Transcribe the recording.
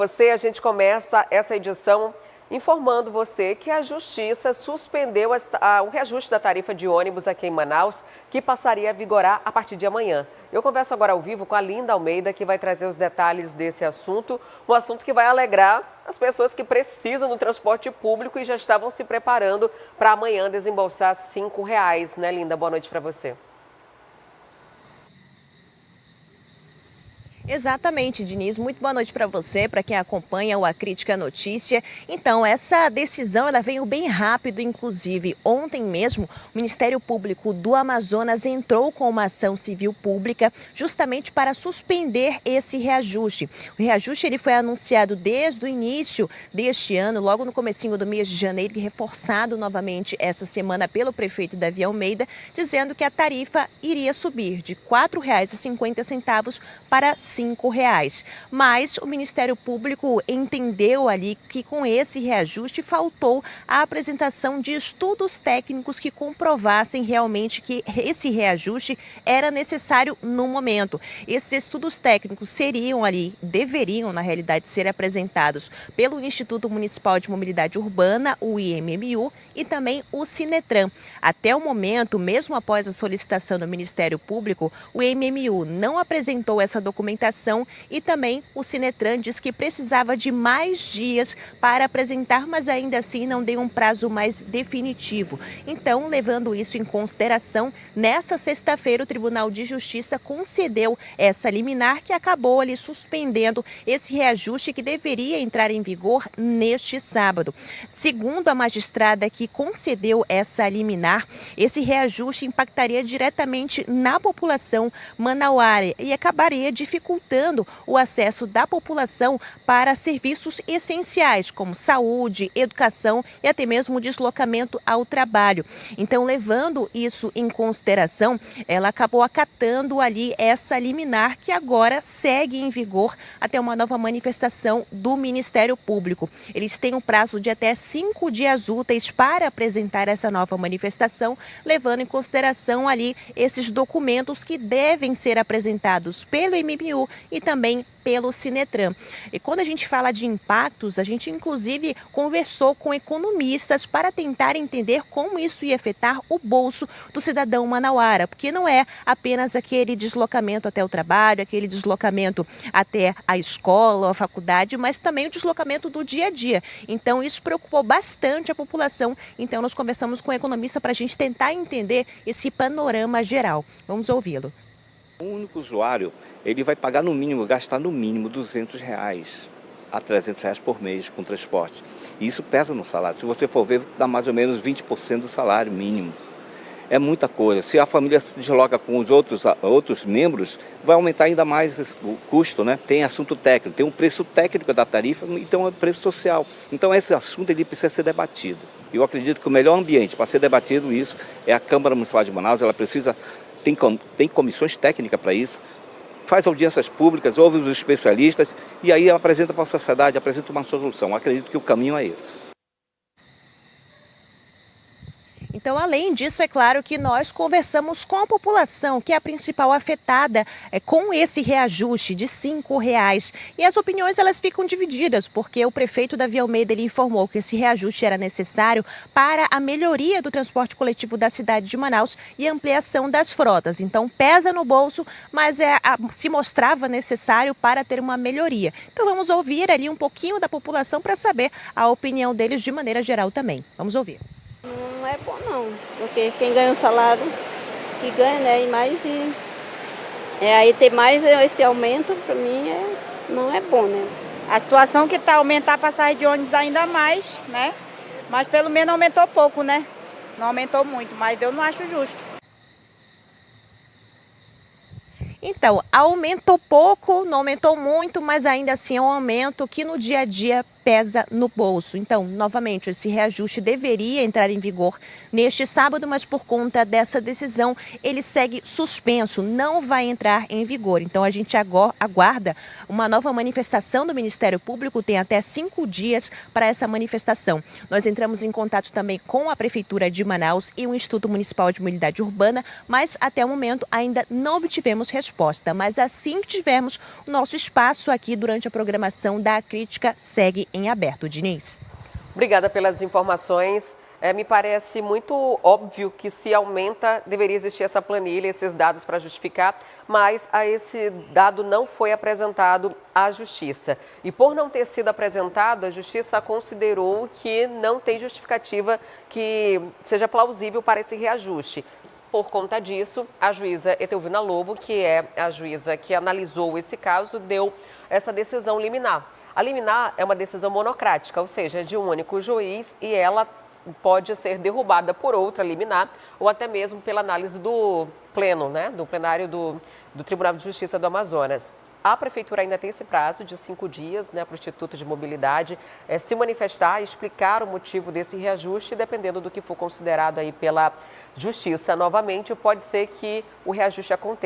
A gente começa essa edição informando você que a Justiça suspendeu o reajuste da tarifa de ônibus aqui em Manaus, que passaria a vigorar a partir de amanhã. Eu converso agora ao vivo com a Linda Almeida, que vai trazer os detalhes desse assunto, um assunto que vai alegrar as pessoas que precisam do transporte público e já estavam se preparando para amanhã desembolsar R$ 5, né, Linda? Boa noite para você. Exatamente, Diniz. Muito boa noite para você, para quem acompanha o A Crítica Notícia. Então, essa decisão ela veio bem rápido, inclusive ontem mesmo, o Ministério Público do Amazonas entrou com uma ação civil pública justamente para suspender esse reajuste. O reajuste ele foi anunciado desde o início deste ano, logo no comecinho do mês de janeiro, e reforçado novamente essa semana pelo prefeito Davi Almeida, dizendo que a tarifa iria subir de R$ 4,50 para R$ 5. Mas o Ministério Público entendeu ali que com esse reajuste faltou a apresentação de estudos técnicos que comprovassem realmente que esse reajuste era necessário no momento. Esses estudos técnicos deveriam na realidade ser apresentados pelo Instituto Municipal de Mobilidade Urbana, o IMMU, e também o Sinetran. Até o momento, mesmo após a solicitação do Ministério Público, o IMMU não apresentou essa documentação e também o Sinetran diz que precisava de mais dias para apresentar, mas ainda assim não deu um prazo mais definitivo. Então, levando isso em consideração, nessa sexta-feira o Tribunal de Justiça concedeu essa liminar que acabou ali suspendendo esse reajuste que deveria entrar em vigor neste sábado. Segundo a magistrada que concedeu essa liminar, esse reajuste impactaria diretamente na população manauara e acabaria dificultando o acesso da população para serviços essenciais, como saúde, educação e até mesmo deslocamento ao trabalho. Então, levando isso em consideração, ela acabou acatando ali essa liminar que agora segue em vigor até uma nova manifestação do Ministério Público. Eles têm um prazo de até 5 dias úteis para apresentar essa nova manifestação, levando em consideração ali esses documentos que devem ser apresentados pelo MMU e também pelo Sinetran. E quando a gente fala de impactos, a gente inclusive conversou com economistas para tentar entender como isso ia afetar o bolso do cidadão manauara, porque não é apenas aquele deslocamento até o trabalho, aquele deslocamento até a escola, a faculdade, mas também o deslocamento do dia a dia. Então isso preocupou bastante a população, então nós conversamos com o economista para a gente tentar entender esse panorama geral. Vamos ouvi-lo. O único usuário, ele vai pagar no mínimo, gastar no mínimo R$200 a R$300 por mês com transporte. E isso pesa no salário. Se você for ver, dá mais ou menos 20% do salário mínimo. É muita coisa. Se a família se desloca com os outros membros, vai aumentar ainda mais o custo, né? Tem assunto técnico, tem um preço técnico da tarifa e tem um preço social. Então esse assunto ele precisa ser debatido. Eu acredito que o melhor ambiente para ser debatido isso é a Câmara Municipal de Manaus. Ela precisa, tem comissões técnicas para isso, faz audiências públicas, ouve os especialistas e aí apresenta para a sociedade, apresenta uma solução. Eu acredito que o caminho é esse. Então, além disso, é claro que nós conversamos com a população, que é a principal afetada com esse reajuste de R$ 5. E as opiniões elas ficam divididas, porque o prefeito Davi Almeida ele informou que esse reajuste era necessário para a melhoria do transporte coletivo da cidade de Manaus e ampliação das frotas. Então, pesa no bolso, mas se mostrava necessário para ter uma melhoria. Então, vamos ouvir ali um pouquinho da população para saber a opinião deles de maneira geral também. Vamos ouvir. Não é bom não, porque quem ganha um salário que ganha, né, e mais aí ter mais esse aumento para mim não é bom, né? A situação que está aumentar a passagem de ônibus ainda mais, né? Mas pelo menos aumentou pouco, né? Não aumentou muito, mas eu não acho justo. Então, aumentou pouco, não aumentou muito, mas ainda assim é um aumento que no dia a dia pesa no bolso. Então, novamente, esse reajuste deveria entrar em vigor neste sábado, mas por conta dessa decisão, ele segue suspenso, não vai entrar em vigor. Então, a gente aguarda uma nova manifestação do Ministério Público, tem até 5 dias para essa manifestação. Nós entramos em contato também com a Prefeitura de Manaus e o Instituto Municipal de Mobilidade Urbana, mas até o momento ainda não obtivemos resposta resposta, mas assim que tivermos, o nosso espaço aqui durante a programação da Crítica segue em aberto. Diniz. Obrigada pelas informações. Me parece muito óbvio que se aumenta, deveria existir essa planilha, esses dados para justificar, mas esse dado não foi apresentado à Justiça. E por não ter sido apresentado, a Justiça considerou que não tem justificativa que seja plausível para esse reajuste. Por conta disso, a juíza Etelvina Lobo, que é a juíza que analisou esse caso, deu essa decisão liminar. A liminar é uma decisão monocrática, ou seja, é de um único juiz e ela pode ser derrubada por outra liminar ou até mesmo pela análise do pleno, do plenário do Tribunal de Justiça do Amazonas. A Prefeitura ainda tem esse prazo de 5 dias para o Instituto de Mobilidade se manifestar e explicar o motivo desse reajuste, dependendo do que for considerado aí pela Justiça. Novamente, pode ser que o reajuste aconteça.